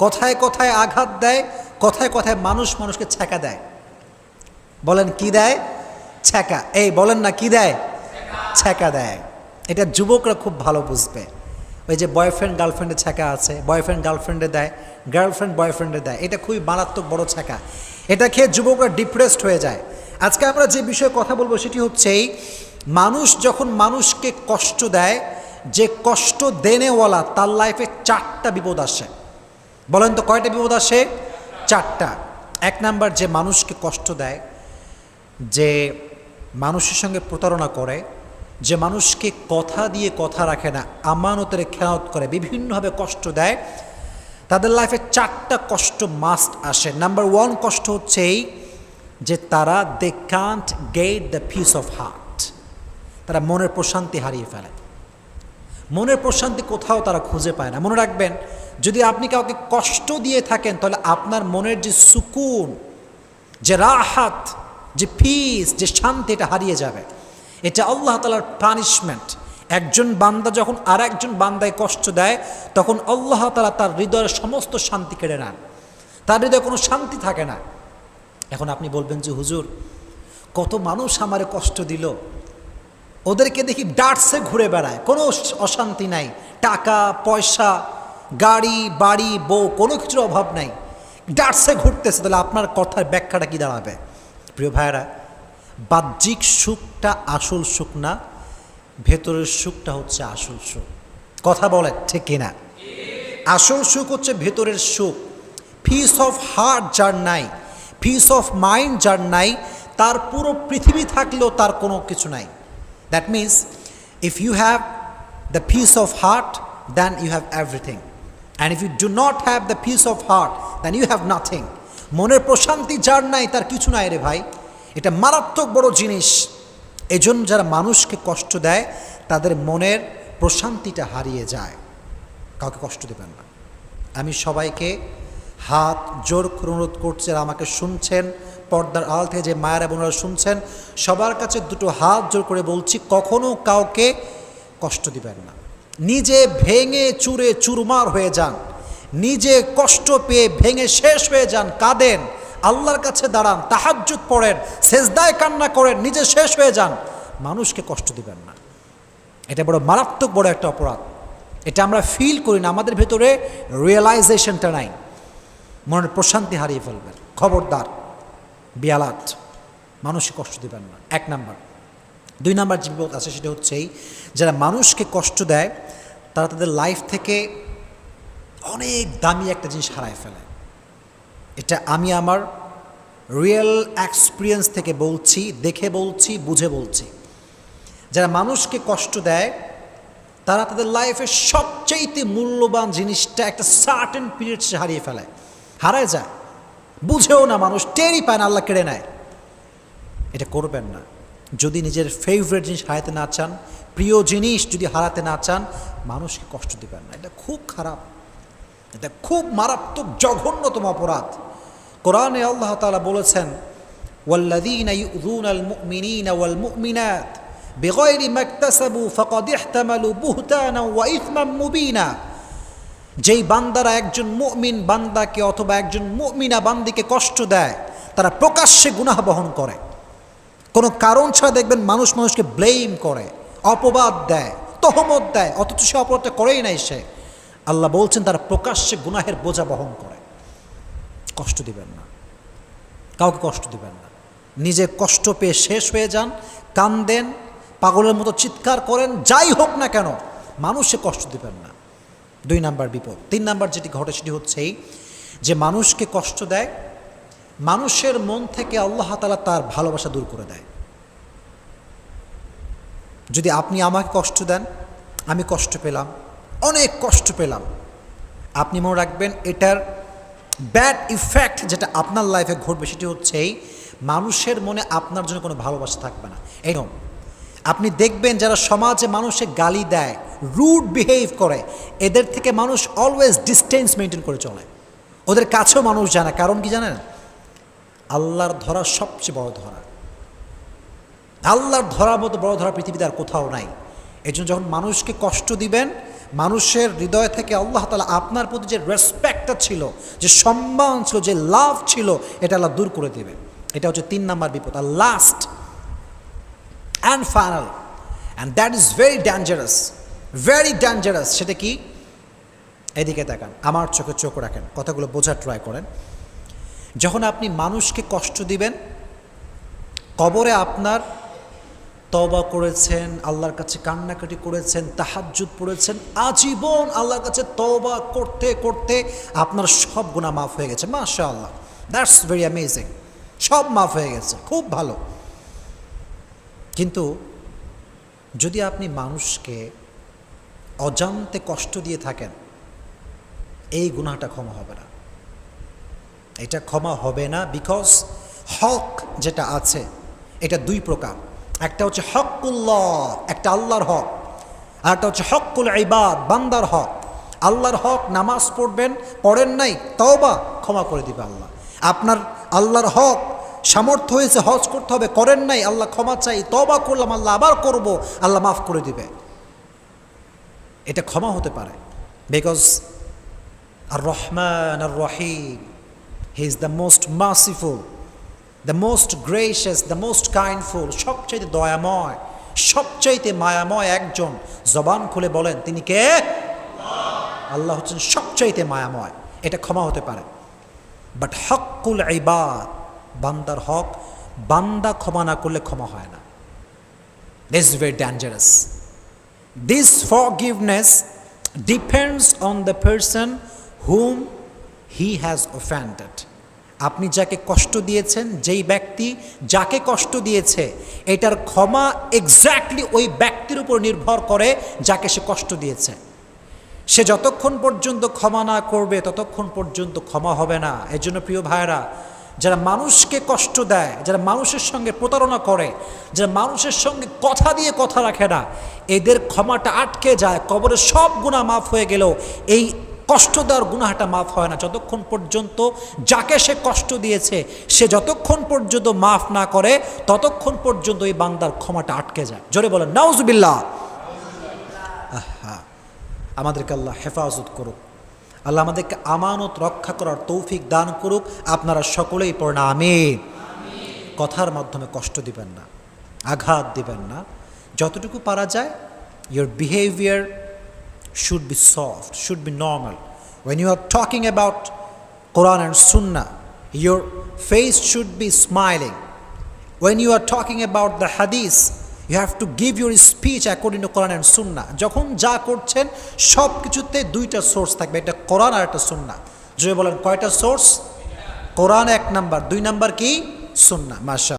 কথায় কথায় আঘাত দেয়, কথায় কথায় মানুষকে ছ্যাঁকা দেয়। বলেন কি দেয়? ছ্যাঁকা। এই বলেন না কি দেয়? ছ্যাঁকা দেয়। এটা যুবকরা খুব ভালো বুঝবে। ওই যে বয়ফ্রেন্ড গার্লফ্রেন্ডে ছ্যাঁকা আছে, বয়ফ্রেন্ড গার্লফ্রেন্ডে দেয়, গার্লফ্রেন্ড বয়ফ্রেন্ডে দেয়। এটা খুবই মারাত্মক বড় ছ্যাঁকা। এটা খেয়ে যুবকরা ডিপ্রেসড হয়ে যায়। আজকে আমরা যে বিষয়ে কথা বলবো সেটি হচ্ছে এই, মানুষ যখন মানুষকে কষ্ট দেয়, যে কষ্ট দেনেওয়ালা তার লাইফে 4টা বিপদ আসে। বলেন তো কয়টা বিপদ আসে? 4টা। 1 নাম্বার, যে মানুষকে কষ্ট দেয়, যে মানুষের সঙ্গে প্রতারণা করে, যে মানুষকে কথা দিয়ে কথা রাখে না, আমানতের খেয়ানত করে, বিভিন্নভাবে কষ্ট দেয়, তাদের লাইফে 4টা কষ্ট মাস্ট আসে। নাম্বার 1 কষ্ট হচ্ছে এই যে তারা they can't get the peace of heart. তারা মনের প্রশান্তি হারিয়ে ফেলে। মনের প্রশান্তি কোথাও তারা খুঁজে পায় না। মনে রাখবেন, যদি আপনি কাউকে কষ্ট দিয়ে থাকেন তাহলে আপনার মনের যে সুকুন, যে রাহাত, যে পিস, যে শান্তি, এটা হারিয়ে যাবে। এটা আল্লাহ তাআলার পানিশমেন্ট। একজন বান্দা যখন আর একজন বান্দায় কষ্ট দেয়, তখন আল্লাহ তাআলা তার হৃদয়ের সমস্ত শান্তি কেড়ে নেন। তার হৃদয়ে কোনো শান্তি থাকে না। এখন আপনি বলবেন যে হুজুর, কত মানুষ আমারে কষ্ট দিল, ওদেরকে দেখি ডাটসে ঘুরে বেড়ায়, কোনো অশান্তি নাই, টাকা পয়সা, গাড়ি বাড়ি বউ, কোনো কিছুর অভাব নাই, ডাটসে ঘুরতেছে, তাহলে আপনার কথার ব্যাখ্যাটা কি দাঁড়াবে? প্রিয় ভাইয়েরা, বাহ্যিক সুখটা আসল সুখ না, ভেতরের সুখটা হচ্ছে আসল সুখ। কথা বলে ঠিক কিনা? আসল সুখ হচ্ছে ভেতরের সুখ। পিস অফ হার্ট যার নাই, পিস অফ মাইন্ড যার নাই, তার পুরো পৃথিবী থাকলেও তার কোনো কিছু নাই। That means if you have the peace of heart, then you have everything, and if you do not have the peace of heart, then you have nothing. মনের প্রশান্তি যার নাই, তার কিছু নাই রে ভাই। এটা মারাত্মক বড় জিনিস। এজন্য যারা মানুষকে কষ্ট দেয়, তাদের মনের প্রশান্তিটা হারিয়ে যায়। কাউকে কষ্ট দেবেন না। আমি সবাইকে হাত জোর করে অনুরোধ করছি, আর আমাকে শুনছেন পর্দার আড়াল থেকে যে মায়েরা বোনেরা শুনছেন, সবার কাছে দুটো হাত জোর করে বলছি, কখনো কাউকে কষ্ট দিবেন না। নিজে ভেঙে চুরে চুরমার হয়ে যান, নিজে কষ্ট পেয়ে ভেঙে শেষ হয়ে যান, কাঁদেন, আল্লাহর কাছে দাঁড়ান, তাহাজ্জুদ পড়েন, সেজদায় কান্না করেন, নিজে শেষ হয়ে যান, মানুষকে কষ্ট দিবেন না। এটা বড় মারাত্মক বড় একটা অপরাধ। এটা আমরা ফিল করি না, আমাদের ভেতরে রিয়েলাইজেশনটা নাই, মনের প্রশান্তি হারিয়ে ফেলবেন। খবরদার, বিয়ালাত, মানুষকে কষ্ট দিবেন না। 1 নাম্বার। 2 নাম্বার যে বিপদ আছে সেটা হচ্ছে এই, যারা মানুষকে কষ্ট দেয়, তারা তাদের লাইফ থেকে অনেক দামি একটা জিনিস হারায় ফেলে। এটা আমি আমার রিয়েল এক্সপিরিয়েন্স থেকে বলছি, দেখে বলছি, বুঝে বলছি। যারা মানুষকে কষ্ট দেয়, তারা তাদের লাইফের সবচেয়ে মূল্যবান জিনিসটা একটা সার্টেন পিরিয়ডসে হারিয়ে ফেলে, হারায় যায়, বুঝেও না, মানুষ টেরই পায় না, আল্লাহ কেড়ে নেয়। এটা করবেন না। যদি নিজের ফেভারিট জিনিস হারাতে না চান, প্রিয় জিনিস যদি হারাতে না চান, মানুষকে কষ্ট দিবেন না। এটা খুব খারাপ, এটা খুব মারাত্মক জঘন্যতম অপরাধ। কোরআনে আল্লাহ তাআলা বলেছেন, ওয়াল্লাযীনা ইউযুনাল মুমিনিনা ওয়াল মুমিনাত বিগাইরি মাকতাসাবু ফাকাদ ইহতামালু বুহতানা ওয়া ইসমান মুবিনা। যেই বান্দারা একজন মুমিন বান্দাকে অথবা একজন মুমিনা বান্দিকে কষ্ট দেয়, তারা প্রকাশ্যে গুনাহ বহন করে। কোনো কারণ ছাড়া দেখবেন মানুষ মানুষকে ব্লেম করে, অপবাদ দেয়, তহমত দেয়, অথচ সে অপরাধটা করেই নাই সে। আল্লাহ বলছেন তারা প্রকাশ্যে গুনাহের বোঝা বহন করে। কষ্ট দিবেন না, কাউকে কষ্ট দিবেন না। নিজে কষ্ট পেয়ে শেষ হয়ে যান, কান্দেন, পাগলের মতো চিৎকার করেন, যাই হোক না কেন, মানুষে কষ্ট দিবেন না। 2 নাম্বার বিপদ। 3 নাম্বার যেটি ঘটে সেটি হচ্ছে এই, যে মানুষকে কষ্ট দেয়, মানুষের মন থেকে আল্লাহ তাআলা তার ভালোবাসা দূর করে দেয়। যদি আপনি আমাকে কষ্ট দেন, আমি কষ্ট পেলাম, অনেক কষ্ট পেলাম, আপনি মনে রাখবেন এটার ব্যাড ইফেক্ট যেটা আপনার লাইফে ঘটবে সেটি হচ্ছে এই, মানুষের মনে আপনার জন্য কোনো ভালোবাসা থাকবে না। এই আপনি দেখবেন যারা সমাজে মানুষে গালি দেয়, রুড বিহেভ করে, এদের থেকে মানুষ অলওয়েজ ডিস্টেন্স মেনটেন করে চলে। ওদের কাছেও মানুষ যায় না। কারণ কি জানেন? আল্লাহর ধরা সবচেয়ে বড় ধরা। আল্লাহর ধরার মতো বড় ধরা পৃথিবীতে আর কোথাও নাই। এই জন্য যখন মানুষকে কষ্ট দিবেন, মানুষের হৃদয় থেকে আল্লাহ তাআলা আপনার প্রতি যে রেসপেক্টটা ছিল, যে সম্মান ছিল, যে লাভ ছিল, এটা আল্লাহ দূর করে দেবে। এটা হচ্ছে 3 নাম্বার বিপদ। আর last and final, and that is very dangerous, very dangerous. সেটা কি? এদিকে তাকান, আমার চোখে চোখ রাখেন, কথাগুলো বোঝার ট্রাই করেন। যখন আপনি মানুষকে কষ্ট দিবেন, কবরে আপনার তওবা করেছেন, আল্লাহর কাছে কান্নাকাটি করেছেন, তাহাজ্জুদ পড়েছেন, আজীবন আল্লাহর কাছে তওবা করতে করতে আপনার সব গুনাহ মাফ হয়ে গেছে, মাশাআল্লাহ, দ্যাটস ভেরি অ্যামেজিং, সব মাফ হয়ে গেছে, খুব ভালো। কিন্তু যদি আপনি মানুষকে অজান্তে কষ্ট দিয়ে থাকেন, এই গুনাহটা ক্ষমা হবে না, এটা ক্ষমা হবে না। বিকজ হক যেটা আছে এটা 2 প্রকার। একটা হচ্ছে হকুল্লাহ, একটা আল্লাহর হক, আর একটা হচ্ছে হকুল ইবাদ, বান্দার হক। আল্লাহর হক, নামাজ পড়বেন, পড়েন নাই, তওবা, ক্ষমা করে দিবে আল্লাহ। আপনার আল্লাহর হক, সামর্থ্য হয়েছে হজ করতে হবে, করেন নাই, আল্লাহ ক্ষমা চাই, তওবা করলাম, আল্লাহ আবার করব, আল্লাহ মাফ করে দিবে। এটা ক্ষমা হতে পারে। বিকজ আর রহমান আর রহিম, he is the most merciful, the most gracious, the most kindful, সবচাইতে দয়াময়, সবচাইতে মায়াময় একজন। জবান খুলে বলেন তিনি কে? আল্লাহ হচ্ছেন সবচাইতে মায়াময়। এটা ক্ষমা হতে পারে। বাট হকুল ইবাদ, বান্দার হক, বান্দা ক্ষমা না করলে ক্ষমা হয় না। This is very dangerous. This forgiveness depends on the person hmm he has offended. আপনি যাকে কষ্ট দিয়েছেন, যেই ব্যক্তি যাকে কষ্ট দিয়েছে, এটার ক্ষমা এক্স্যাক্টলি ওই ব্যক্তির উপর নির্ভর করে যাকে সে কষ্ট দিয়েছে। সে যতক্ষণ পর্যন্ত ক্ষমা না করবে ততক্ষণ পর্যন্ত ক্ষমা হবে না। এই জন্য প্রিয় ভাইরা, যারা মানুষকে কষ্ট দেয়, যারা মানুষের সঙ্গে প্রতারণা করে, যারা মানুষের সঙ্গে কথা দিয়ে কথা রাখে না, এদের ক্ষমাটা আটকে যায়। কবরে সব গুনাহ মাফ হয়ে গেলেও এই কষ্ট দেওয়ার গুনাহটা মাফ হয় না যতক্ষণ পর্যন্ত যাকে সে কষ্ট দিয়েছে সে যতক্ষণ পর্যন্ত মাফ না করে ততক্ষণ পর্যন্ত এই বান্দার ক্ষমাটা আটকে যায়। জোরে বলেন নাউজুবিল্লাহ। আমাদেরকে আল্লাহ হেফাজত করুক, আল্লাহ আমাদেরকে আমানত রক্ষা করার তৌফিক দান করুক। আপনারা সকলেই পড়েন আমিন। কথার মাধ্যমে কষ্ট দিবেন না, আঘাত দিবেন না। যতটুকু পারা যায়, your behavior should be soft, should be normal. When you are talking about Quran and Sunnah, your face should be smiling. When you are talking about the Hadith, you have to give your speech according to Quran and Sunnah. যখন যা করছেন সব কিছুতে 2টা source থাকবে, এটা কোরআন আর একটা সুন্নাহ। যদি বলেন কয়টা সোর্স? কোরআন 1 নাম্বার, 2 নাম্বার কি? সুন্নাহ। মাশাআল্লাহ।